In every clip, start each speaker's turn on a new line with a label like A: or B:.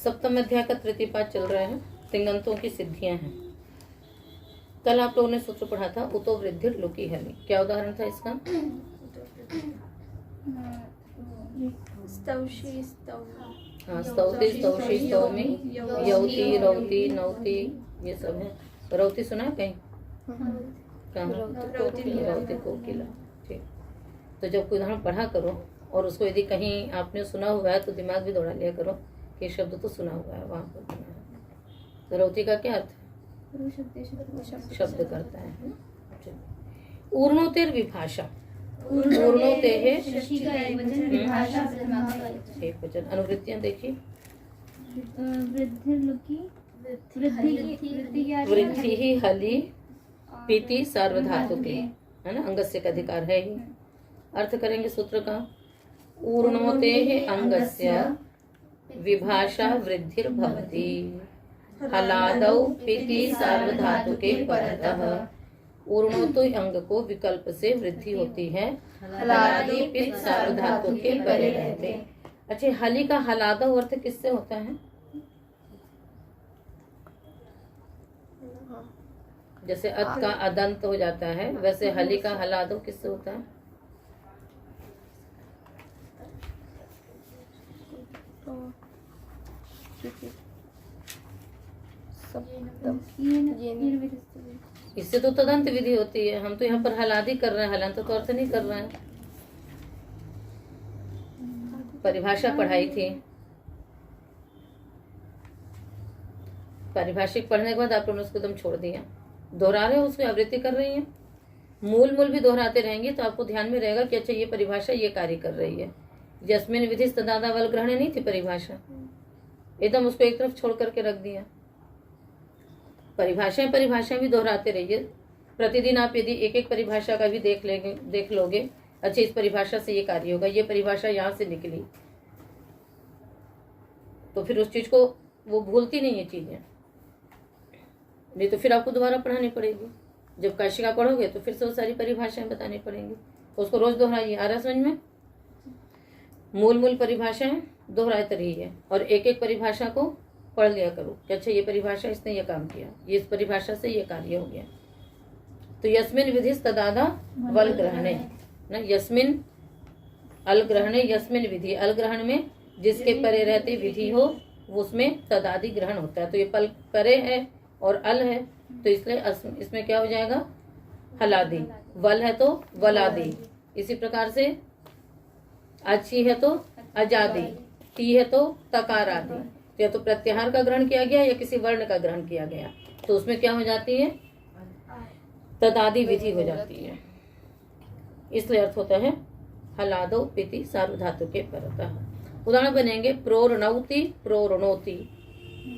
A: सप्तम अध्याय का तृतीय पाठ चल रहा है। तिङंतों की सिद्धियां हैं। कल आप लोगों ने सूत्र पढ़ा था उतो वृद्धिर लुकी हलि। क्या उदाहरण था इसका? हाँ, स्तौति स्तौषी स्तौमी यौति रौति नौति, ये सब है। रौति सुना है कहीं? कहाँ? रौति कोकिला। ठीक। तो जब कोई उदाहरण पढ़ा करो और उसको यदि कहीं आपने सुना हुआ है तो दिमाग भी दौड़ा लिया करो कि शब्द तो सुना हुआ है, वहां पर सुना है। तो रौति का क्या अर्थ है? शब्द करता है। ऊर्णोतेर विभाषा। ऊर्णोते है एक वचन। अनुवृत्तियां देखिए। वृद्धि ही हलि पीति सार्वधातु के, है ना, अंगस्य का अधिकार है ही। अर्थ करेंगे सूत्र का। ऊर्णोते अंगस्य विभाषा वृद्धिर भवति हलादौ पीति सार्वधातुके परतः। ऊर्णोतो अंग को विकल्प से वृद्धि होती है, हलादि पित सार्वधातु के परे रहते। अच्छा, हलि का हलादौ अर्थ किससे होता है? जैसे अत का अदंत हो जाता है, वैसे हलि का हलादौ किससे होता है? इससे तो तदंत विधि होती है। हम तो यहाँ पर हलादी कर रहे हैं, हलंत तो अर्थ नहीं कर रहे हैं। परिभाषा पढ़ाई थी, पारिभाषिक पढ़ने के बाद आप लोगों ने उसको एकदम छोड़ दिया, दोहरा रहे हो, उसकी आवृत्ति कर रही है। मूल भी दोहराते रहेंगे तो आपको ध्यान में रहेगा कि अच्छा ये परिभाषा ये कार्य कर रही है। जस्मिन विधि तदादा वल ग्रहण नहीं थी परिभाषा, एकदम उसको एक तरफ छोड़ करके रख दिया। परिभाषाएं भी दोहराते रहिए। प्रतिदिन आप यदि एक एक परिभाषा का भी देख लोगे, अच्छा इस परिभाषा से ये कार्य होगा, ये परिभाषा यहाँ से निकली, तो फिर उस चीज को वो भूलती नहीं है चीजें। नहीं तो फिर आपको दोबारा पढ़ानी पड़ेगी। जब काशिका पढ़ोगे तो फिर से वो सारी परिभाषाएं बतानी पड़ेंगी, उसको रोज दोहराइए। आ रहा समझ में? मूल परिभाषाएं दोहराते रहिए और एक एक परिभाषा को पढ़ लिया करो कि अच्छा ये परिभाषा इसने ये काम किया, ये इस परिभाषा से ये कार्य हो गया। तो यस्मिन विधि तदादा वल ग्रहणे ना, यस्मिन अल ग्रहणे, यस्मिन विधि, अल ग्रहण में जिसके परे रहते विधि हो उसमें तदादि ग्रहण होता है। तो ये पल परे है और अल है तो इसलिए इसमें क्या हो जाएगा? हलादी। वल है तो वलादी। इसी प्रकार से अच्छी है तो अजादी, ती है तो तकारादि। तो या तो प्रत्याहार का ग्रहण किया गया या किसी वर्ण का ग्रहण किया गया तो उसमें क्या हो जाती है? तदादि विधि हो जाती है। इसलिए अर्थ होता है हलादो पिति सार्वधातु के परतः। उदाहरण बनेंगे प्रोरणौति प्रोरणोति,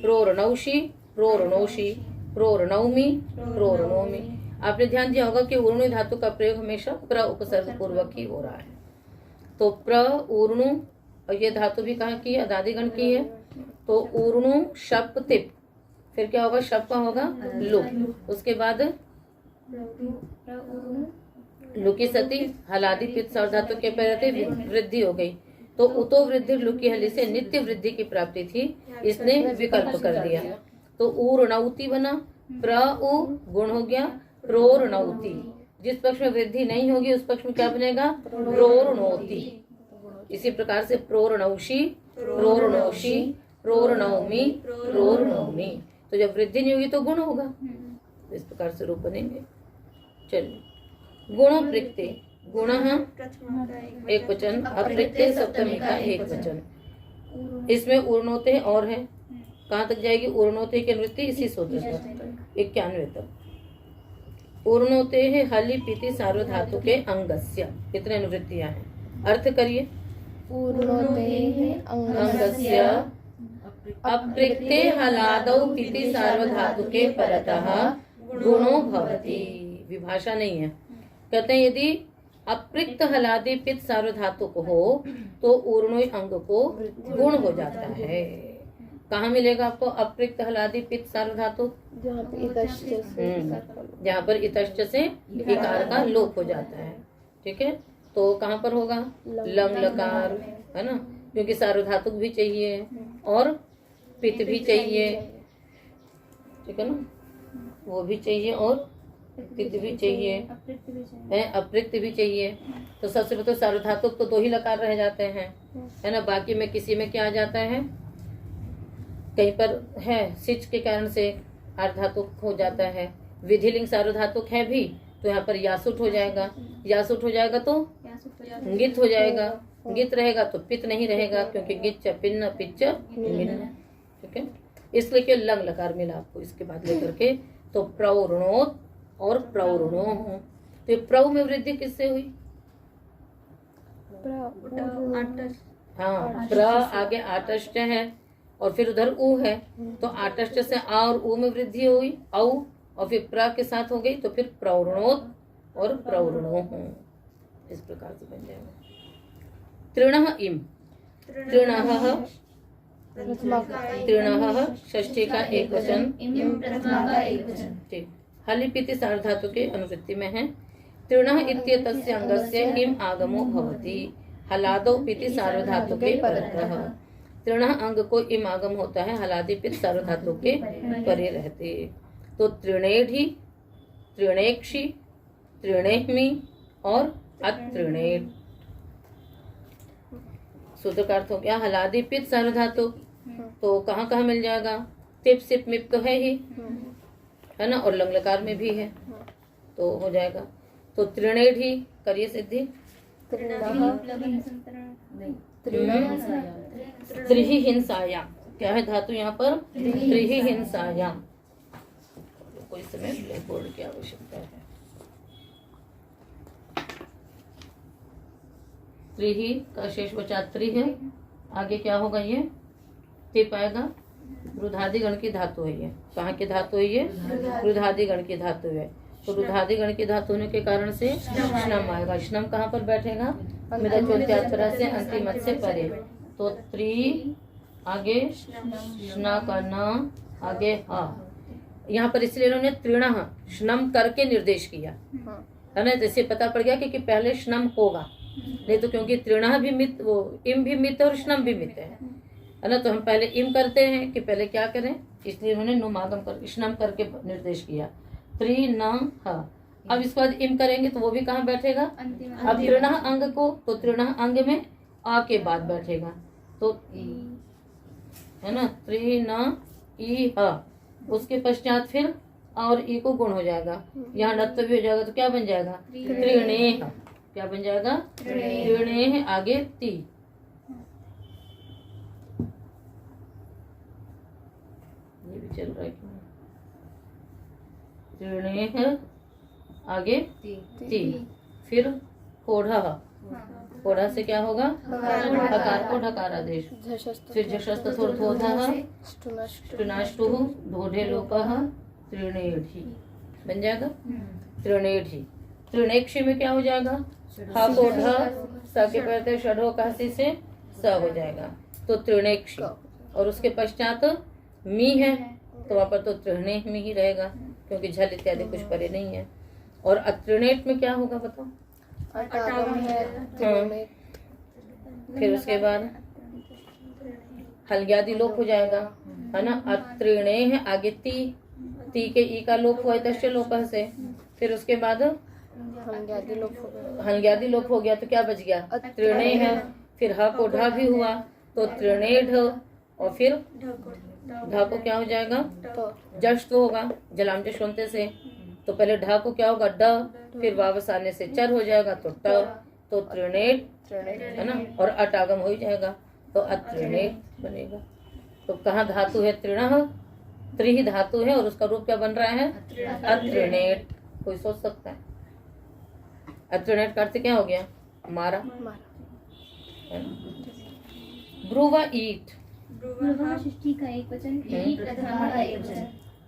A: प्रोरणौषि प्रोरणोषि, प्रोरणौमि प्रोरणोमि। आपने ध्यान दिया होगा कि ऊर्णु धातु का प्रयोग हमेशा प्र उपसर्ग पूर्वक ही हो रहा है। तो प्र ऊर्णु, और ये धातु भी कहाँ की है? अदादिगण की है। तो ऊर्णु शप तिप, फिर क्या होगा? शप का होगा लुक, उसके बाद लुकी सती हलादि पित सार्वधातु के परे वृद्धि हो गई। तो उतो वृद्धि लुकी हलि से नित्य वृद्धि की प्राप्ति थी, इसने विकल्प कर दिया। तो ऊर्णौति बना, प्र उ गुण हो गया, प्रोरणौति। जिस पक्ष में वृद्धि नहीं होगी उस पक्ष में क्या बनेगा? प्रोरणोति। इसी प्रकार से प्रोरणौषि प्रोरणौषि, प्रोरणौमि प्रोरणौमि। तो जब वृद्धि नहीं होगी तो गुण होगा, इस प्रकार से रूप बनेंगे। चलिए, गुणो प्रकृति, गुण एक वचन, अप्रकृति सप्तमी का एक वचन। इसमें ऊर्णोते और है, कहाँ तक जाएगी? ऊर्णोते की अनुवृत्ति इसी सूत्र तक 91 तक। ऊर्णोते है हलि पीति सार्वधातु के अंगस्य। कितने अनुवृत्तियां हैं? अर्थ करिए।
B: ऊर्णोते
A: अंगस्य अप्रकृते हलादौ पीति सार्वधातु के परतः गुणो भवति। विभाषा नहीं है। कहते हैं यदि अप्रकृत हलादि पित सार्वधातु को हो तो ऊर्णो अंग को गुण हो जाता है। कहाँ मिलेगा आपको अप्रकृत हलादि पित सार्वधातु?
B: जहाँ
A: पर इतश्च से इकार का लोप हो जाता है। ठीक है, तो कहाँ पर होगा? लंग लकार, है ना, क्योंकि सार्वधातुक भी चाहिए और पित्त भी चाहिए, ठीक है ना, वो भी चाहिए, और पित्त भी चाहिए है, अपृक्त भी चाहिए। तो सबसे पहले तो सार्वधातुक तो 2 ही लकार रह जाते हैं, है ना। बाकी में किसी में क्या आ जाता है, कहीं पर है सिच के कारण से अर्धातुक हो जाता है। विधिलिंग सार्वधातुक है भी, तो यहाँ पर यासुट हो जाएगा, यासुट हो जाएगा तो गित हो जाएगा, गित रहेगा तो पित्त नहीं रहेगा, क्योंकि गिच्च पिन्न पिच्च गिन्न, ठीक है। इसलिए कि लंग लकार मिला आपको इसके बाद लेकर के, तो प्रौरणोत और प्रौरणो। तो ये प्रौ में वृद्धि किससे हुई? हाँ, प्र आगे आटष्ट है और फिर उधर उ है, तो आटष्ट से आ और उ में वृद्धि हुई, औ, और फिर प्र के साथ हो गई, तो फिर प्रौरणोत और प्रौरणो। इस प्रकार से बन जाएगा। तृणः इम, तृणः तृणः षष्ठी का एक वचन, ठीक। हलिपिति सार्वधातु के अनुवृत्ति में है। तृणः इत्येतस्य अंगस्य इम आगमो भवति, हलादो पिति सार्वधातु के परतः। तृणः अंग को इम आगम होता है, हलादि पित सार्वधातु के परे रहते। तो तृणेढि, तृणेक्षि, तृणेह्मि और अतृणेट। सूत्र का अर्थ हो गया हलादि पित सार्वधातु, तो कहाँ कहाँ मिल जाएगा? तिप सिप मिप तो है ही, है ना, और लंगलकार में भी है, तो हो जाएगा। तो तृणेढि करिए सिद्धि, त्रिहि हिंसायाम, क्या है धातु यहाँ पर? त्रिहि हिंसायाम। कोई समय ब्लैक बोर्ड की आवश्यकता है। त्रिहि का शेष बचा त्रि है, आगे क्या होगा? ये तिप आएगा, रुधादि गण की धातु है ये। कहाँ की धातु है ये? रुधादि गण की धातु है। तो रुधादि गण की धातु होने के कारण से श्नम आएगा। श्नम कहाँ पर बैठेगा? मेरा चौथ्यात्रा से अंतिम से परे। तो त्रि आगे श्ना का न, आगे हा। यहाँ पर इसलिए इन्होंने तृणः श्नम करके निर्देश किया, है ना, जैसे पता पड़ गया कि पहले श्नम होगा, नहीं तो क्योंकि तृणः भी मित, वो इम भी मित और श्नम भी मित है ना, तो हम पहले इम करते हैं कि पहले क्या करें, इसलिए उन्होंने नुमागम कर श्नम करके निर्देश किया। त्रि न ह। अब इसके बाद इम करेंगे तो वो भी कहाँ बैठेगा? अब तृणः अंग को, तो तृणः अंग में आ के बाद बैठेगा, तो है ना, त्रि न ई ह। उसके पश्चात फिर और ई को गुण हो जाएगा, यहाँ नत्व भी हो जाएगा, तो क्या बन जाएगा? त्रिणेह। क्या बन जाएगा? त्रिणेह, आगे ती। ये भी चल रहा है क्यों? त्रिणेह, आगे ती। फिर कोढ़ा, कोढ़ा से क्या होगा? हकार को ढकार आदेश। फिर झषस्तथोर्धोधः ष्टुनाष्टुः ढोढे लोपः त्रिणेढि बन जाएगा। त्रिणेढि। त्रिणेक्षि में क्या हो जाएगा? हा को ढ, स के पहले षढ़ो काशी से स हो जाएगा, तो त्रिणेक्षि। और उसके पश्चात मी है, तो वहाँ पर तो त्रिणे में ही रहेगा, क्योंकि झल इत्यादि कुछ परे नहीं है। और अत्रिणेट में क्या होगा बताओ? फिर उसके बाद हलग्यादि लोप हो जाएगा, है ना। अत्रिणे है, आगे ती, ती के ई का लोप हुआ तश्च लोप से। फिर उसके बाद हलग्यादि लोप हो गया, तो क्या बच गया? त्रिणे है। फिर ह को ढ भी हुआ, तो त्रिणेढ। और फिर ढ को क्या हो जाएगा? जश तो होगा जलाम जशवंते से, तो पहले ढ को क्या होगा? ड, फिर वापस आने से चर हो जाएगा, तो ट, तो त्रिणेट, है ना। और अटागम हो जाएगा, तो अत्रिणेट बनेगा। तो कहाँ धातु है? तृणः, त्रि ही धातु है, और उसका रूप क्या बन रहा है? अत्रिणेट। कोई सोच सकता है? अत्रिणेट का अर्थ क्या हो गया? मारा। ब्रुवा ईट,
B: का एक वचन, प्रथमा का एक वचन।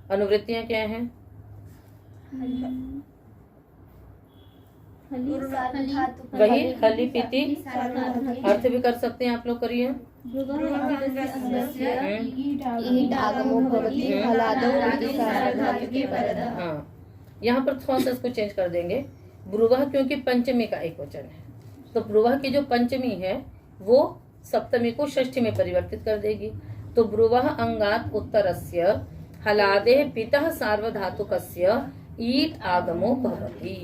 A: अनुवृत्तियां क्या हैं? वही हली पीति, अर्थ भी कर सकते हैं आप लोग, करिए। हाँ, यहाँ पर थोड़ा सा इसको चेंज कर देंगे। ब्रुवह क्योंकि पंचमी का एक वचन है, तो ब्रुवह की जो पंचमी है वो सप्तमी को षष्ठी में परिवर्तित कर देगी। तो ब्रुवः अंगात उत्तरस्य हलादे पितः सार्वधातुकस्य ईट आगमो भवति।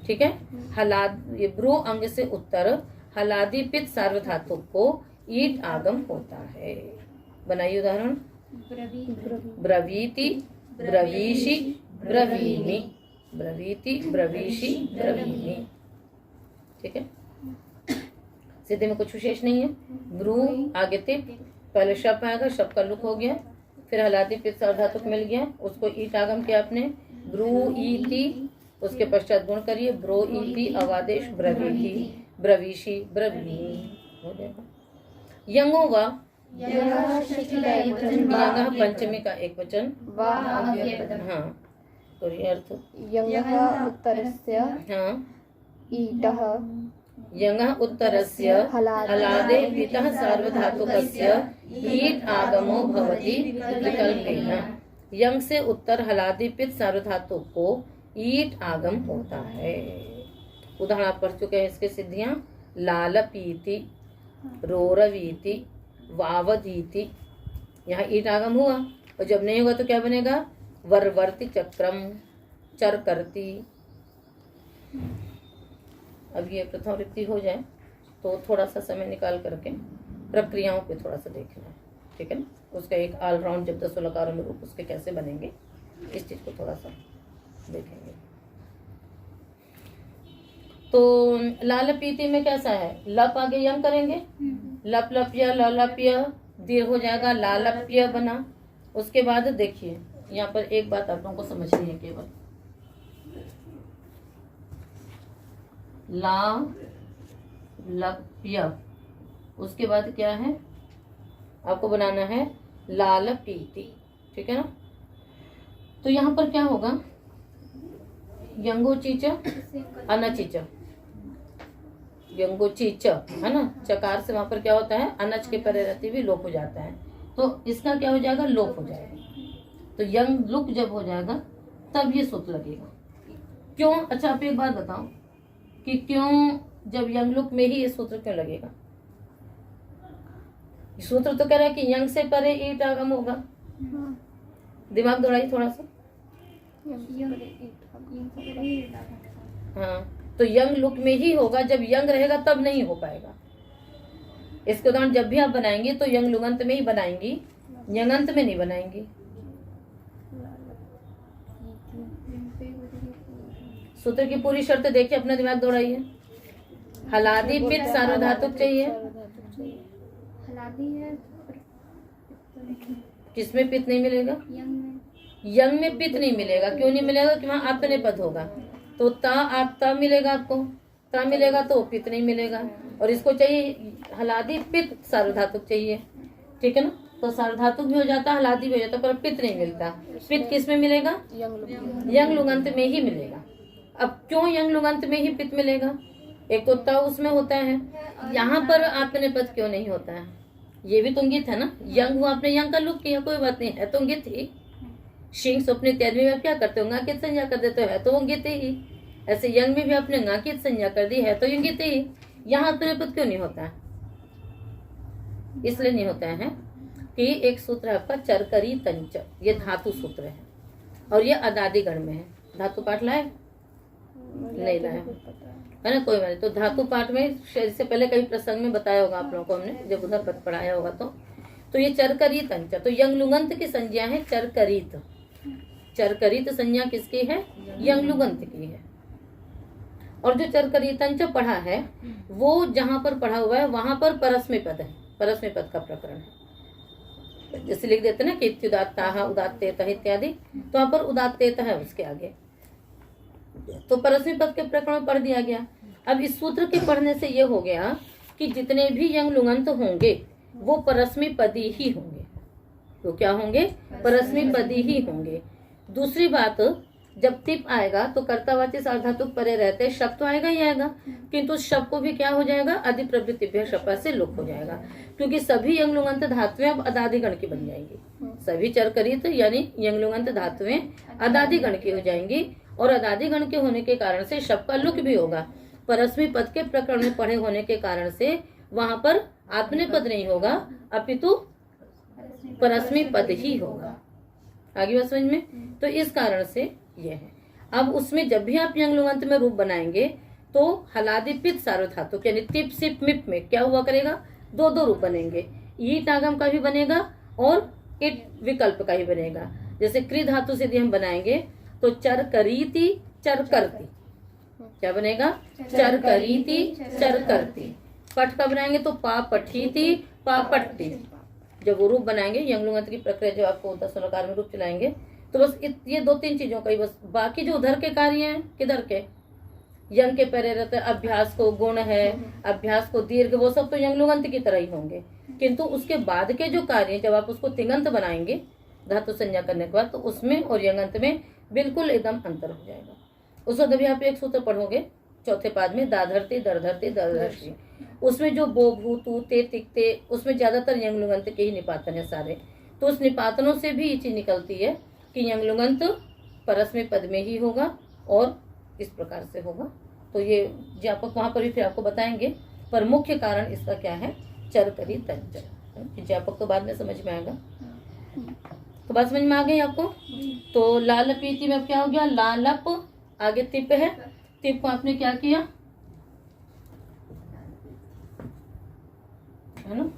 A: ठीक है, हलाद ये ब्रू अंग से उत्तर हलादि पित सार्वधातुक को ईट आगम होता है। बनाइए उदाहरण। ब्रवीति, ब्रवीषि, ब्रवीमि, ब्रवीति, ब्रवीषि, ब्रवीमि। ठीक है, सीधे में कुछ विशेष नहीं है। ब्रू आगे तिप, पहले शप आएगा, शप का लुक हो गया, फिर हलादि पित सार्वधातुक मिल गया, उसको ईट आगम किया आपने, ब्रू ईति, उसके पश्चात गुण करिए, ब्रो ईति अवादेश ब्रवीति, ब्रवीषि, ब्रवीमि हो जाएगा। यंगो वा, यंगः पंचमी का एक वचन। हाँ, तो ये अर्थ।
C: यंगः उत्तरस्य
A: हाँ,
C: ईटः
A: यंगः उत्तरस्य हलादे पितः सार्वधातुकस्य ईट आगमो भवति विकल्पेन। यंग से उत्तर हलादि पित सार्वधातुक को ईट आगम होता है। उदाहरण आप पढ़ चुके हैं इसके सिद्धियां। लालपीति, रोरवीति, वावधीति, यहाँ ईट आगम हुआ, और जब नहीं होगा तो क्या बनेगा? वर्वर्ति चक्रम, चर करती। अब ये प्रथम वृत्ति हो जाए तो थोड़ा सा समय निकाल करके प्रक्रियाओं पे थोड़ा सा देखना है। ठीक है ना, उसका एक ऑलराउंड जब 10 लकारों में रूप उसके कैसे बनेंगे, इस चीज को थोड़ा सा देखेंगे। तो लालपीति में कैसा है? लप आगे यंग करेंगे, लप लपिया ललपिया, दीर्घ हो जाएगा, लालप्य बना। उसके बाद देखिए यहाँ पर एक बात आप लोगों को समझनी है केवल, ला लप्य, उसके बाद क्या है आपको बनाना है? लाल पीति। ठीक है ना, तो यहाँ पर क्या होगा? यंगो चीच अनचिच, यंगो चीच है ना, चकार से वहां पर क्या होता है? अनच के परे रहते हुए लोप हो जाता है, तो इसका क्या हो जाएगा? लोप हो जाएगा। तो यंग लुक जब हो जाएगा तब ये सूत्र लगेगा। क्यों? अच्छा आप एक बात बताओ कि क्यों जब यंग लुक में ही ये सूत्र क्यों लगेगा? सूत्र तो कह रहा है कि यंग से परे ईट आगम होगा। दिमाग दौड़ाइए थोड़ा सा। हाँ, तो यंग लुक में ही होगा, जब यंग रहेगा तब नहीं हो पाएगा। इसके उदाहरण जब भी आप बनाएंगे तो यंग लुगंत में ही बनाएंगी, यंगंत में नहीं बनाएंगी। सूत्र की पूरी शर्त देखिए, अपना दिमाग दौड़ाइए। हलादि पित सार्वधातुक चाहिए,
B: हलादी है,
A: किसमें पित नहीं मिलेगा?
B: यंग में।
A: यंग में पित नहीं मिलेगा। क्यों नहीं मिलेगा? कि वहां अपने पद होगा, तो ता मिलेगा आपको, ता मिलेगा तो पित नहीं मिलेगा। और इसको चाहिए हलादि पित सार्वधातुक चाहिए। ठीक है ना, तो सार्वधातुक भी हो जाता, हलादि भी हो जाता, पर पित नहीं मिलता। पित किस में मिलेगा? यंग लुगंत में ही मिलेगा। अब क्यों यंग लुगंत में ही पित मिलेगा? एक तो ता उसमें होता है, यहाँ पर आपने पद क्यों नहीं होता है? ये भी तो अंगित है ना, यंग हुआ, आपने यंग का लुक किया, कोई बात नहीं है, तो अंगित ही। शिंग स्वप्न इत्यादि में आप क्या करते हो? अंगित संज्ञा कर देते हो, है तो अंगित ही। ऐसे यंग में भी आपने अंगित संज्ञा कर दी, है तो अंगित ही। यहाँ अपने पद क्यों नहीं होता है? इसलिए नहीं होता है कि एक सूत्र है आपका चरकरी तंच, ये धातु सूत्र है और ये अदादि गण में है। धातु पाठ लाए? नहीं लाए है ना, कोई बात नहीं। तो धातु पाठ में इससे पहले कई प्रसंग में बताया होगा आप लोगों को, हमने जब उधर पद पढ़ाया होगा। तो ये चरकरित अंच, तो यंग लुगंत की संज्ञा है चरकरित। चरकरित संज्ञा किसकी है? यंग लुगंत की है। और जो चरकरित अंच पढ़ा है वो जहां पर पढ़ा हुआ है वहां पर परस्मै पद है, परस्मै पद का प्रकरण है। जैसे लिख देते ना कि इत्युदात्ताः उदात्तेतः इत्यादि, तो वहां पर उदात्तेतः है उसके आगे, तो परस्मै पद के प्रकरण में पढ़ दिया गया। अब इस सूत्र के पढ़ने से ये हो गया कि जितने भी यंग लुगंत होंगे वो परस्मै पदी ही होंगे। तो क्या होंगे? परस्मै पदी ही होंगे। दूसरी बात, जब तिप आएगा तो कर्तावाची सार्वधातुक परे रहते शब्द तो आएगा ही आएगा, किंतु शब्द को भी क्या हो जाएगा? अधि प्रवृत्तिभ्यः शपथ से लुक हो जाएगा, क्योंकि सभी यंग लुगंत धातुएं अब अदादि गण की बन जाएंगी। सभी चरकरित यानी यंग लुगंत धातुएं अदादि गण की हो जाएंगी, और अदादि गण के होने के कारण से शब्द का लुक भी होगा। परस्मै पद के प्रकरण में पढ़े होने के कारण से वहां पर आत्मनेपद नहीं होगा, अपितु परस्मै पद ही होगा। आगे बात समझ में। तो इस कारण से ये है। अब उसमें जब भी आप यंग लुगंत में रूप बनाएंगे तो हलादि पित सार्वधातुक यानी तिप सिप मिप में क्या हुआ करेगा, दो दो रूप बनेंगे। ईट आगम का भी बनेगा और इट विकल्प का ही बनेगा। जैसे क्री धातु से यदि हम बनाएंगे तो चर करीति चर करती, क्या बनेगा, चर करीति चर करती। पट का बनाएंगे तो पा पठीति पा पट्टी। जब वो रूप बनाएंगे यंग लुगंत की प्रक्रिया जो आपको 10 लकार में रूप चलाएंगे तो बस ये 2-3 चीजों का ही, बस बाकी जो उधर के कार्य हैं किधर के यंग के पहले रहते अभ्यास को गुण है, अभ्यास को दीर्घ, वो सब तो यंग लुगंत की तरह ही होंगे। किंतु उसके बाद के जो कार्य जब आप उसको तिंगंत बनाएंगे धातु संज्ञा करने के बाद तो उसमें और यंगंत में बिल्कुल एकदम अंतर हो जाएगा। उस वक्त अभी आप एक सूत्र पढ़ोगे चौथे पाद में दाधरते दरधरते दरधर्षि, उसमें जो बो भू तू ते तिकते उसमें ज्यादातर यंग लुगंत के ही निपातन है सारे। तो उस निपातनों से भी ये चीज निकलती है कि यंग लुगंत परस्मै पद में ही होगा और इस प्रकार से होगा। तो ये व्यापक वहां पर भी फिर आपको बताएंगे, पर मुख्य कारण इसका क्या है, चर करी तंजर। व्यापक तो बाद में समझ में आएगा। तो बात समझ में आ गई आपको। तो लाल पीति में अब क्या हो गया, लालप आगे तिप है, तिप को आपने क्या किया है ना,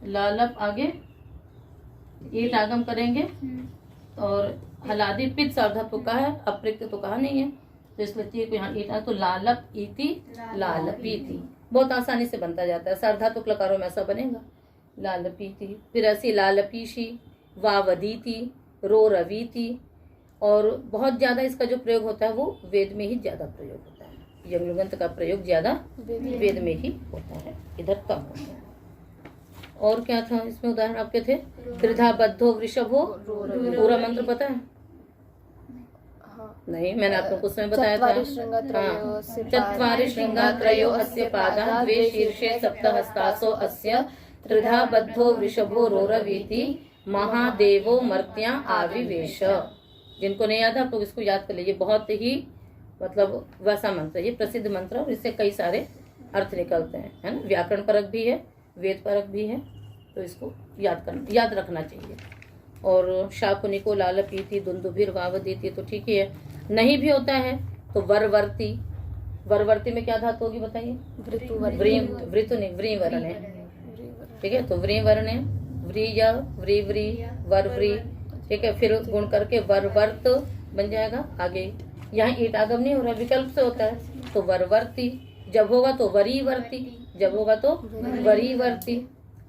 A: लालप आगे ईट आगम करेंगे और हलादि पित सार्वधातु का है, अप्रयुक्त तो कहा नहीं है, तो इसलिए को यहाँ ईट तो लालप इति लालपीति बहुत आसानी से बनता जाता है। सार्वधातुक लकारों में ऐसा बनेगा लालपीति। फिर ऐसी लालपीशी वावदीति रो रवीति, और बहुत ज्यादा इसका जो प्रयोग होता है वो वेद में ही ज्यादा प्रयोग होता है। यंग लुगंत का प्रयोग ज्यादा वेद में ही होता है, इधर कम होता है। और क्या था इसमें उदाहरण आपके थे, वृद्धा बद्धो वृषभो, पूरा मंत्र पता है? नहीं, मैंने आपको कुछ समय बताया था। चत्वारि श्रृंगा त्रयो अस्य पादा द्वे शीर्षे सप्त हस्तासो अस्य त्रिधा बद्धो वृषभो रोरवीति महादेवो मर्त्या आविवेश। जिनको नहीं याद है आप लोग इसको याद कर लीजिए, बहुत ही मतलब वैसा मंत्र, ये प्रसिद्ध मंत्र और इससे कई सारे अर्थ निकलते हैं, है ना। व्याकरण परक भी है, वेद परक भी है, तो इसको याद रखना चाहिए। और शाकुनिको लालपीति दुंदुभिर वावदीति तो ठीक ही है। नहीं भी होता है तो वरवर्ती, वरवर्ती में क्या धातु होगी बताइए, वृतु नहीं, व्री वर्ण है, ठीक है। तो व्री वर्ण है, व्रीय व्री व्री वर व्री, ठीक है। फिर गुण करके वरवर्त बन जाएगा। आगे यहाँ ईट आगम नहीं हो रहा, विकल्प से होता है, तो वरवर्ती। जब होगा तो वरीवर्ती, जब होगा तो वरीवर्ती,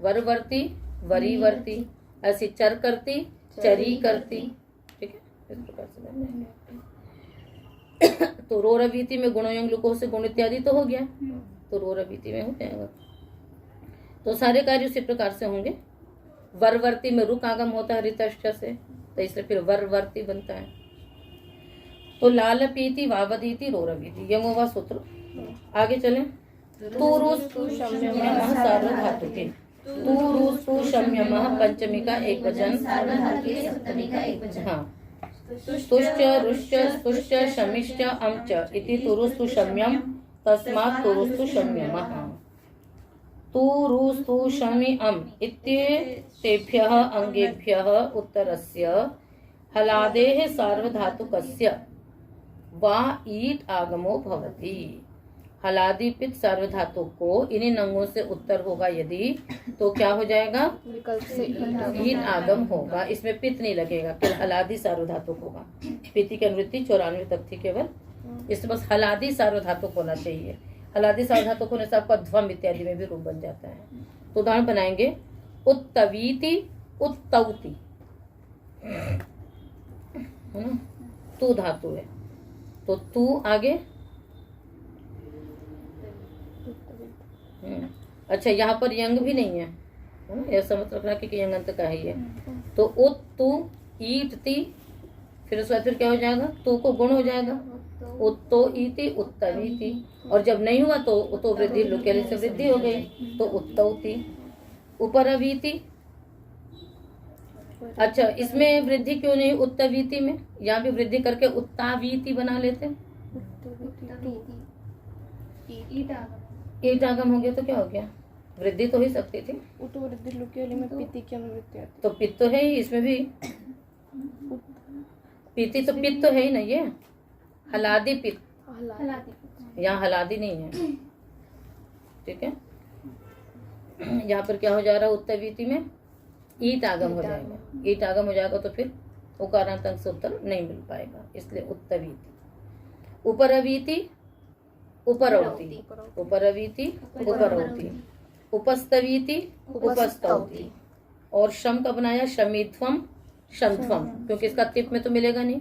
A: वरवर्ती वरीवर्ती। ऐसी चर करती चरी करती, ठीक है, इस प्रकार से। तो रोरवीति में गुणोयंग लुको से गुण इत्यादि तो हो गया, तो रोरवीति में हो जाएगा। तो सारे कार्य उसी प्रकार से होंगे। वरवर्ती में रुक आगम होता है रितश्च से, तो इसलिए फिर वरवर्ती बनता है। तो लाल पीति वावदीति रोरवीति यमोवा सूत्र। आगे चलें। तूरुस्तु शम्यमः सार्वधातु के, तूरुस्तु शम्यमः पंचमी का एक वचन, हाँ। तुश्च रुश्च स्तुश्च शमिश्च अम्च इति तुरुस्तु शम्यम तस्मात् तुरुस्तु शम्यमः। तुरुस्तु शमि अम इत्येतेभ्यः अंगेभ्यः उत्तरस्य हलादेः सार्वधातुकस्य वा ईट आगमो भवति। हलादि पित सार्वधातु को इन्हीं नंगों से उत्तर होगा यदि, तो क्या हो जाएगा,
C: विकल्प से
A: ईट आगम होगा। इसमें पित नहीं लगेगा, फिर हलादि सार्वधातुक होगा। पिति की अनुवृत्ति 94 तक थी केवल, इसमें बस हलादि सार्वधातुक होना चाहिए। हलादि सार्वधातुक होने से आपका ध्वम इत्यादि में भी रूप बन जाता है। तो उदाहरण बनाएंगे, उत्तवीति उत्तौति, है ना, तू धातु है, तो तू आगे। अच्छा, यहाँ पर यंग भी नहीं है, ऐसा मत रखना कि यंग अंत का ही है। तो उत तू ईट ती, फिर उसके बाद फिर क्या हो जाएगा, तू को गुण हो जाएगा, उत्तो इति उत्तवीति। और जब नहीं हुआ तो उतो वृद्धि लुकेली से वृद्धि हो गई, तो उत्तौति। उपरवीति, अच्छा इसमें वृद्धि क्यों नहीं उत्तवीति में, यहाँ भी वृद्धि करके उत्तावीति बना लेते। ईट आगम हो गया तो क्या हो गया, वृद्धि तो ही सकती थी।
C: उतो वृद्धि लुकी वाली में पीति की अनुवृत्ति आती
A: तो पित्त तो है ही इसमें भी, पीति तो पित्त तो है ही ना, ये हलादी पित्त,
C: है।
A: यहाँ हलादी नहीं है। ठीक है, यहाँ पर क्या हो जा रहा है, उत्तरवीति में ईट आगम हो जाएगा। ईट आगम हो जाएगा तो फिर उकारांत अंग से उत्तर नहीं मिल पाएगा, इसलिए उत्तरवीति। उपरवीति उपरौति, उपरवीति उपरौति, उपस्तवीति उपस्तौति। और शम का बनाया शमीध्वम शंध्वम, क्योंकि इसका तिप में तो मिलेगा नहीं,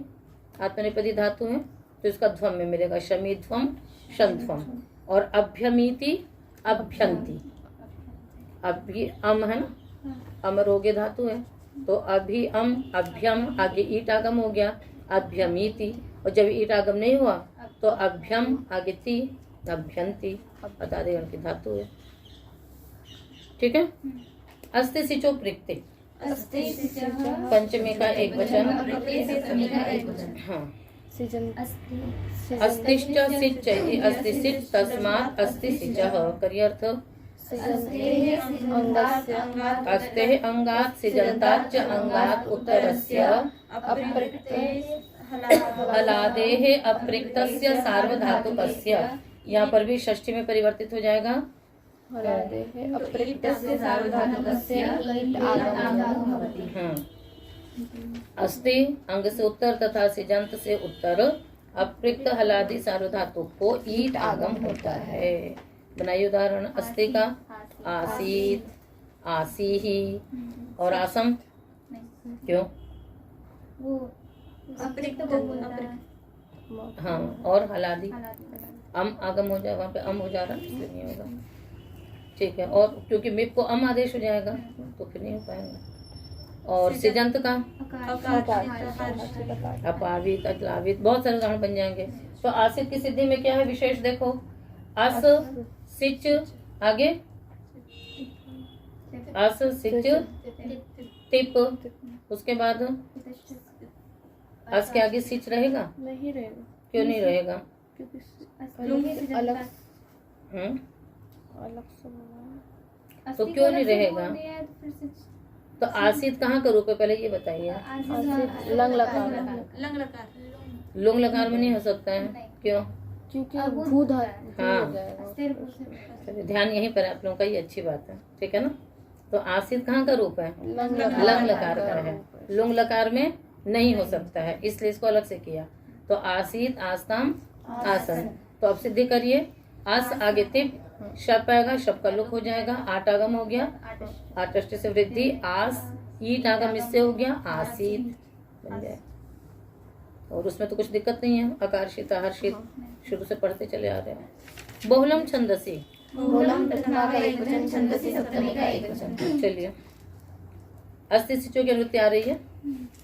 A: आत्मनेपदी धातु है तो इसका ध्वम में मिलेगा शमीध्वम शंध्वम। और अभ्यमीति अभ्यंती, अभी अम है ना, अमरोगे धातु है तो अभी अम अभ्यम, आगे ईट आगम हो गया अभ्यमीति, और जब ईट आगम नहीं हुआ तो अभ्यम आगे ती अभ्यंती, बता देगा की धातु है। ठीक है, अस्ति सिचो प्रिक्ते, पंचमी का एक वचन। हाँ, अस्तिश्च सिच इति, अस्ति सिच तस्मात् अस्ति सिचः। करिए अर्थ, अस्तेः अंगात् सिजन्ताच्च अंगात् उत्तरस्य हलादेः अप्रिक्तस्य सार्वधातुकस्य। यहाँ पर भी षष्ठी में परिवर्तित हो जाएगा। हाँ, अस्ति अंग से उत्तर तथा सिजंत से उत्तर, अप्रिक्त हलादि सार्वधातु को ईट आगम होता है। बनाइए उदाहरण, अस्ति का आसीत, आसीही और आसम, क्यों? हाँ, और हलादी अम आगम हो जाए, वहाँ पे अम हो जा रहा है इसलिए नहीं होगा। ठीक है, और क्योंकि मिप को अम आदेश हो जाएगा तो फिर नहीं हो पाएगा। और सिजंत का अपावित अतलावित, बहुत सारे उदाहरण बन जाएंगे। तो आसित की सिद्धि में क्या है विशेष, देखो अस सिच, आगे अस सिच टिप, उसके बाद अस के आगे सिच रहेगा?
C: नहीं रहेगा।
A: क्यों नहीं रहेगा?
C: क्योंकि अलग
A: तो क्यों नहीं रहेगा? तो आसित कहाँ का रूप है पहले ये बताइए।
C: लंग लकार,
A: लुंग लकार में नहीं हो सकता है, क्यों?
C: क्योंकि भू धातु
A: हाँ।
C: हो जाएगा।
A: चलिए ध्यान यहीं पर आप लोगों का, ये अच्छी बात है। ठीक है ना, तो आसित कहाँ का रूप है?
C: लंग
A: लंग लकार का है, लुंग लकार में नहीं हो सकता है, इसलिए इसको अलग से किया। तो आसित आस्ताम आसन। तो अब सिद्धि करिए, आस आगे तिप, शप आएगा, शप का लुक हो जाएगा, आठ आगम हो गया, आठ से वृद्धि, आस ईट आगम इससे हो गया आसीत बन जाए। और उसमें तो कुछ दिक्कत नहीं है, अकारशित आहर्षित शुरू से पढ़ते चले आ रहे हैं। बहुलम छंदसी,
B: बहुलम प्रथमा का एक वचन, छंदसी सप्तमी का एक वचन।
A: चलिए, अस्ति सिचो की अनुवृत्ति आ रही है।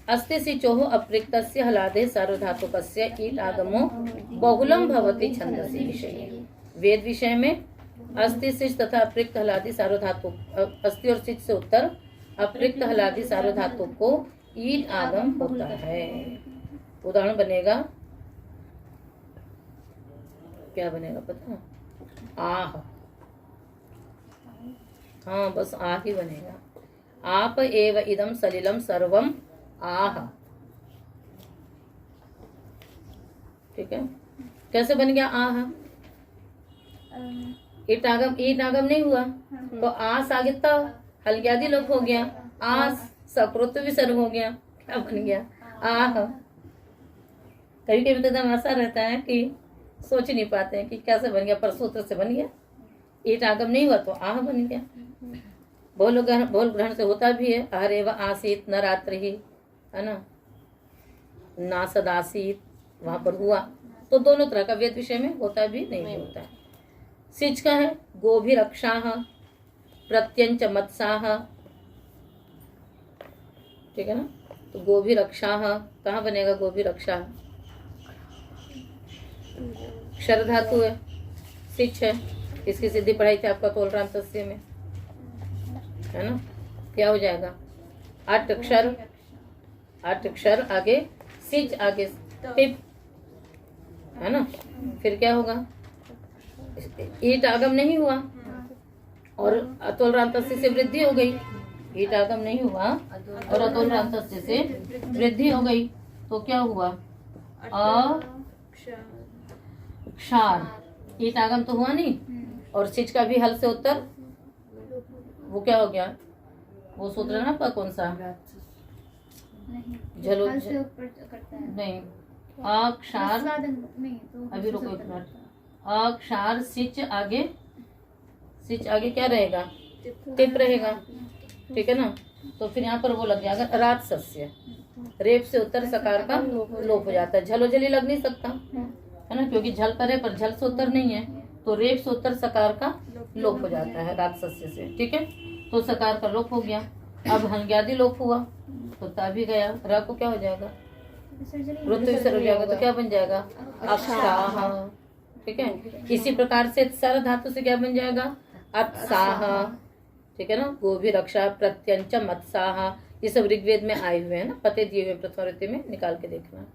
A: अस्ति सिचोः अप्रिक्तस्य हलादे सार्वधातुकस्य ईट आगमो बहुलम भवति छंदसी विषये। वेद विषय में अस्ति सिच तथा अप्रिक्त हलादि सार्वधातु, अस्ति और सिच से उत्तर अप्रिक्त हलादि सार्वधातु को ईट आगम होता है। उदाहरण बनेगा, क्या बनेगा पता? आह, हाँ बस आ ही बनेगा। आप एव इदम सलिलम सर्वम आह। ठीक है, कैसे बन गया आह? ईट आगम नहीं हुआ तो आस आगे त हल्ग्यादि लोप हो गया, आस सकृत विसर्ग हो गया, क्या बन गया? आह। कभी कभी तो एकदम ऐसा रहता है कि सोच नहीं पाते हैं कि कैसे बन गया, पर सूत्र से बन गया। ईट आगम नहीं हुआ तो आह बन गया। बहुल ग्रहण से होता भी है, अहरेव आसीत न रात्रि ही, है ना सदासीत, वहां पर हुआ। तो दोनों तरह का वेद विषय में होता भी नहीं होता है। सिच का है गोभिरक्षाः प्रत्यंच मत्साः। ठीक है ना, तो गोभिरक्षाः कहाँ बनेगा? गोभिरक्षाः क्षर धातु है, सिच है, इसकी सिद्धि पढ़ाई थी आपका तोलराम तस्य में, है ना। क्या हो जाएगा? आठ अक्षर आगे सिच आगे टिप, है ना। फिर क्या होगा? ईट आगम नहीं हुआ और अतुलरांतस्य से वृद्धि हो गई, ईट आगम नहीं हुआ और अतुलरांतस्य से वृद्धि हो गई तो क्या हुआ? अक्षार, ईट आगम तो हुआ नहीं। और सिच का भी हल से उत्तर, वो क्या हो गया? वो सूत्र है ना आपका कौन सा? झलो
B: हल से ऊपर करता है।
A: नहीं, अक्षार,
B: नहीं तो
A: अभी रुको एक मिनट। अक्षार सिच आगे, सिच आगे क्या रहेगा? टिप रहेगा, ठीक है ना। तो फिर यहाँ पर वो लग जाएगा राजसस्य, रेप से उत्तर सकार का लोप हो जाता है। झलोझली लग नहीं सकता है ना, क्योंकि झल पर है पर झल से उत्तर नहीं है, तो रेप से उत्तर सकार का लोप हो जाता है राजसस्य से, ठीक है। तो सकार का लोप हो गया। अब हंग्यादि लोप हुआ तो ता भी गया, रा को क्या हो जाएगा? रुद्र विसर्ग हो जाएगा, तो क्या बन जाएगा? अक्षाह, ठीक है। इसी प्रकार से सर धातु से क्या बन जाएगा? अत्साह, ठीक है ना। गोभी रक्षा प्रत्यंच मत्साह, ये सब ऋग्वेद में आए हुए हैं ना, पते दिए हुए प्रथम ऋतु में, निकाल के देखना।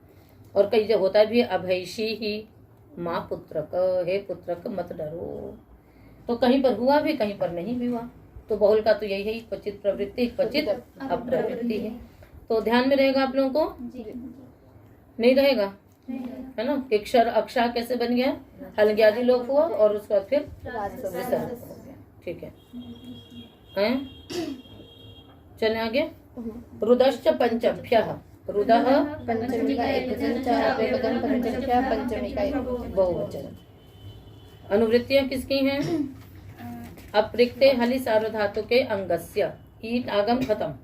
A: और कई जगह होता भी अभयशी ही माँ पुत्रक, हे पुत्रक मत डरो। तो कहीं पर हुआ भी, कहीं पर नहीं भी हुआ। तो बहुल का तो यही है, क्वचित प्रवृत्ति क्वचित अप्रवृत्ति है। तो ध्यान में रहेगा आप लोगों को, नहीं रहेगा है ना। अक्षर अक्षा कैसे बन गया? हलग्यादि लोप हुआ और उसके बाद फिर विसर्ग हो गया, ठीक है। हैं? चले आगे। रुदश्च पंचभ्यः, रुदः
C: पंचमी का एकवचन, चार पंचभ्यः पंचमी का एकवचन
A: बहुवचन। अनुवृत्तियां किसकी हैं? अप्रिक्ते हलि सार्वधातु के अंगस्य, ईट आगम खत्म,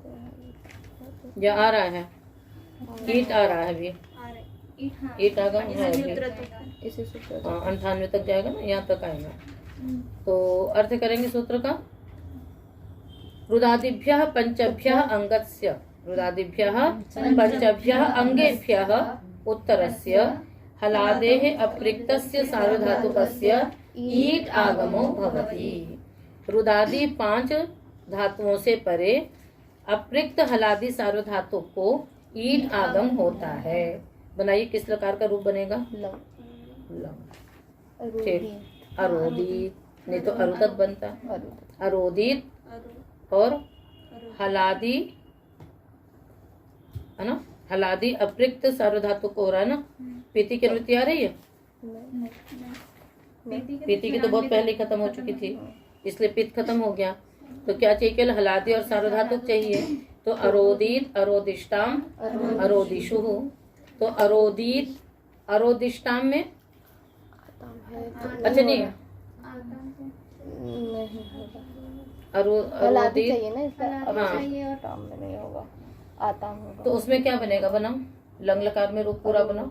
A: या आ रहा है? ईट आ रहा है अभी, ईट आगम है अभी,
C: इसी सूत्र
A: 98 तक जाएगा ना, यहाँ तक आएगा। तो अर्थ करेंगे सूत्र का। रुदादिभ्यः पंचभ्यः अंगस्य, रुदादिभ्यः पंचभ्यः अंगेभ्यः उत्तरस्य हलादेः अप्रिक्तस्य सार्वधातुकस्य ईट आगमो भवति। रुदादि 5 धातुओं से परे अप्रिक्त हलादि सार्वधातु को ईट आगम होता है। बनाइए, किस लकार का रूप बनेगा? लम, ठीक। अरोदित, नहीं तो अरुदत बनता, अरोदित। और हलादि है ना, हलादि अप्रिक्त सार्वधातु को हो रहा है ना। पीति की अनुवृत्ति आ रही है? पीति की तो बहुत पहले खत्म हो चुकी थी, इसलिए पित्त खत्म हो गया। तो क्या चाहिए? केवल हलादि और सार्वधातुक चाहिए। तो अरोदित, अरोदिष्टाम, अरोदिशु। तो अरोदित, अरोदिष्टाम में अच्छा नहीं, अरोदित
C: चाहिए ना इसका,
A: हाँ,
C: टाम में नहीं होगा, आता होगा।
A: तो उसमें क्या बनेगा? बनाओ, लंग लकार में रूप पूरा बनाओ।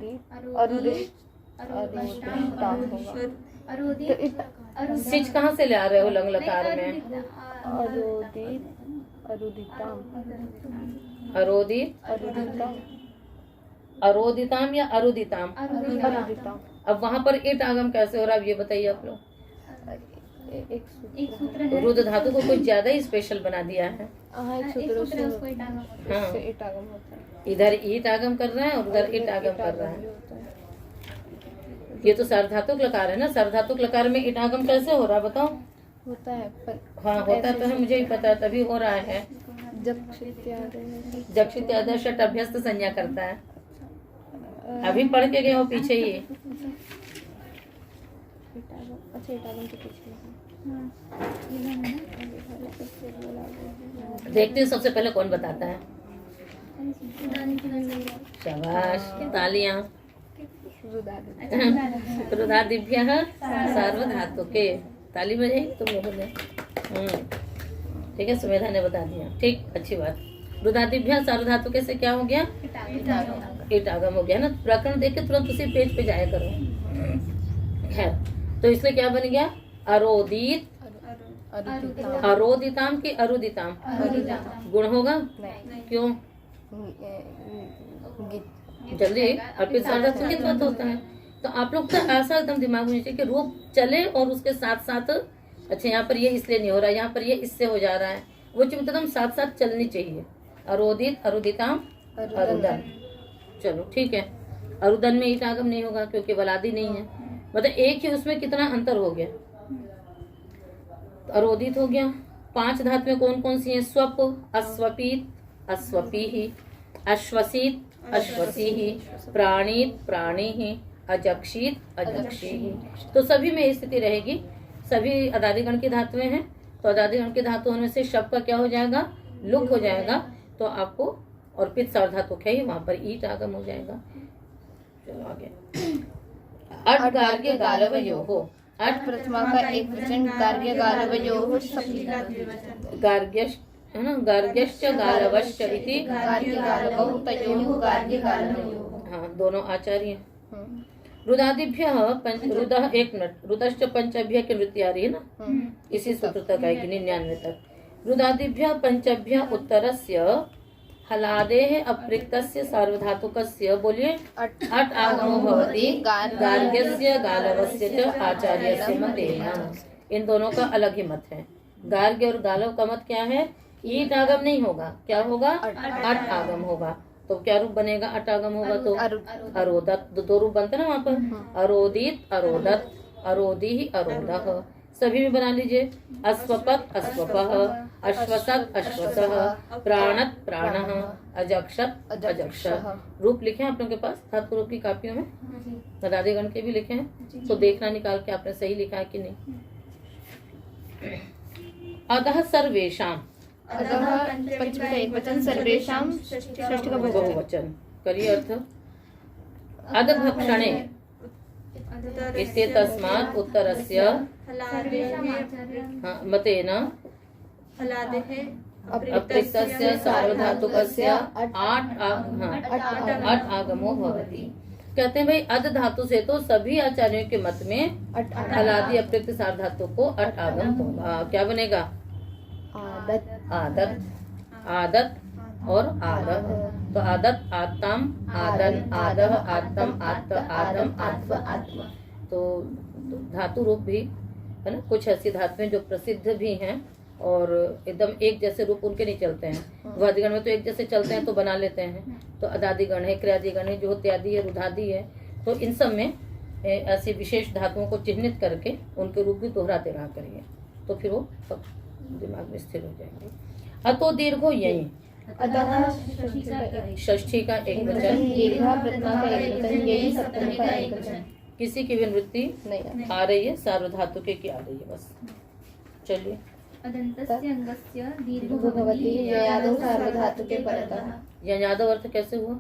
A: सिच कहाँ से ले आ रहे हो लंग लकार में? अरोदिताम या अरुदिताम? अब वहाँ पर ईट आगम कैसे हो रहा है, अब ये बताइए आप लोग।
B: एक सूत्र है,
A: रुद्र धातु को कुछ ज्यादा ही स्पेशल बना दिया है।
B: एक सूत्र है, उसको ईट आगम होता है।
A: हाँ,
C: ईट आगम होता है।
A: इधर ईट आगम कर रहा है और उधर ईट आगम कर रहा है। ये तो सार्वधातुक लकार है ना, सार्वधातुक लकार में ईट आगम कैसे हो रहा है बताओ?
C: होता है पर
A: हाँ होता तो है, मुझे ही पता है, तभी हो रहा है। जब आदेश अभ्यस्त संज्ञा करता है। अभी पढ़ के गए हो पीछे ही।
C: अच्छा, ईट आगम के पीछे
A: देखते हैं सबसे पहले कौन बताता है। शाबाश, तालियां। रुदादिभ्यः सार्वधातुके, ताली बजाई तुम लोगों ने। ठीक है, सुमेधा ने बता दिया, ठीक, अच्छी बात। रुदादिभ्यः सार्वधातुके से क्या हो गया? ईट आगम हो गया ना। प्रकरण देख के तुरंत उसी पेज पे जाया करो। खैर, तो इसलिए क्या बन गया? अरोदित, अरोदिताम की अरुदिताम? गुण होगा? क्यों? जल्दी अर्पित सार्वधातु कित मत होता है। तो आप लोग तो ऐसा एकदम दिमाग में चाहिए कि रूप चले और उसके साथ साथ, अच्छा यहाँ पर ये इसलिए नहीं हो रहा है, यहाँ पर ये इससे हो जा रहा है, वो चीज एकदम साथ साथ चलनी चाहिए। अरोदित, अरुदिताम, अरुदन। चलो ठीक है, अरुदन में ईट आगम नहीं होगा क्योंकि वलादी नहीं है। मतलब एक ही उसमें कितना अंतर हो गया। अरोदित हो गया। 5 धातुएं कौन कौन सी हैं? स्वप, अस्वपीत, अस्वपी, अश्वसित, अश्वसी, प्राणित, प्राणी, अजक्षित, अजक्षी। तो सभी में स्थिति रहेगी। सभी अदादिगण की धातुएं हैं, तो अदादिगण की धातुओं में से शब का क्या हो जाएगा? लुक हो जाएगा। तो आपको और पित्त सार्वधातु है ही, वहां पर ईट आगम हो जाएगा। चलो आगे। अट गार्ग्य गालव योहो। अट
C: प्रथमा का एक वचन गार्ग्य गालवयोः
A: गार्ग्य है ना, गार्ग्यश्च गालवश्च इति।
C: गार्ग्य गालवौ तयोः गार्ग्य गालवयोः।
A: हाँ, दोनों आचार्य हैं। रुदादिभ्य रुदः, एक मिनट, रुदश्च पंचभ्य की वृत्ति आ रही है ना, इसी सूत्र तक आएगी 99 तक। रुदादिभ्य पंचभ्य उत्तरस्य हलादेः अप्रिक्तस्य सार्वधातुकस्य, बोलिए, अट आगमो भवति गार्ग्यस्य गालवस्य च आचार्यस्य मतेन। इन दोनों का अलग ही मत है। गार्ग्य और गालव का मत क्या है? ईट आगम नहीं होगा, क्या होगा? अट आगम होगा। तो क्या रूप बनेगा? अट आगम होगा तो अरोदत। दो रूप बनते ना वहाँ पर, अरोदित, अरोदत, अरोदी, अरोदः। सभी में बना लीजिए। अस्वपत, अस्वपः, अश्वसत, अश्वसः, प्राणत, प्राणः, अजक्षत, अजक्षः। रूप लिखे हैं आप लोगों के पास धातु रूप की कापियों में? अदादिगण के भी लिखे हैं, तो देखना निकाल के आपने सही लिखा है कि नहीं। अतः सर्वेषाम,
C: अतः पंचमी का एक वचन, सर्वेषां षष्ठी का
A: बहुवचन। करिए अर्थ। अदभक्षणे इत्येतस्मात् उत्तरस्य मतेन अप्रिक्तस्य सार्वधातुकस्य अट आगमो भवति। कहते हैं भाई अद धातु से तो सभी आचार्यों के मत में हलादि अप्रिक्त सार्वधातु को अट आगम होगा। क्या बनेगा?
C: आदत,
A: आदत, आदत और आदः। तो आदत, आत्तम, आदन, आदः, आत्तम, आत्त, आदम, आत्व, आत्म। तो धातु रूप भी है ना, कुछ ऐसी धातुएं जो प्रसिद्ध भी हैं और एकदम एक जैसे रूप उनके नहीं चलते हैं। वादिगण में तो एक जैसे चलते हैं तो बना लेते हैं। तो अदादिगण है, क्रियादिगण है, जो त्यादि है, रुधादि है। तो इन सब में ऐसी विशेष धातुओं को चिन्हित करके उनके रूप भी दोहराते रहा करिए, तो फिर वो दिमाग में स्थिर हो जाएंगे। अतो दीर्घो यही,
C: अतः
A: षष्ठी का एक वचन,
C: दीर्घा प्रथमा का एक वचन, यही सप्तमी का एक वचन।
A: किसी की भी वृत्ति
C: नहीं
A: आ रही है, सार्वधातुके की आ रही है बस। चलिए।
B: अदन्तस्य अंगस्य दीर्घो
C: दीर्घो भवति ययादौ सार्वधातुके परतः।
A: ययादव अर्थ कैसे हुआ?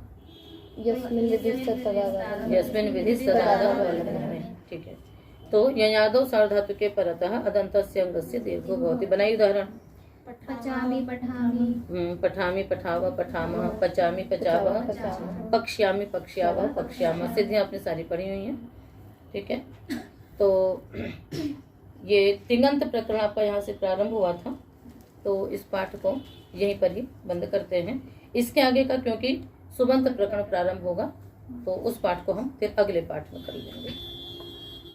C: यस्मिन् विधि सततः।
A: यस्मिन् विधि सदादव। ठीक है। तो ययादव सार्वधातुके परतः अदन्तस्य अंगस्य दीर्घो भवति। बनाइए उदाहरण।
B: पचामि, पठामि,
A: पठामि, पठावः, पठामः, पचामि, पचावः, पक्ष्यामि, पक्ष्यावः, पक्ष्यामः। सिद्धियां आपने सारी पढ़ी हुई हैं, ठीक है। तो ये तिङन्त प्रकरण आपका यहाँ से प्रारंभ हुआ था, तो इस पाठ को यहीं पर ही बंद करते हैं। इसके आगे का क्योंकि सुबंत प्रकरण प्रारंभ होगा, तो उस पाठ को हम फिर अगले पाठ में कर लेंगे।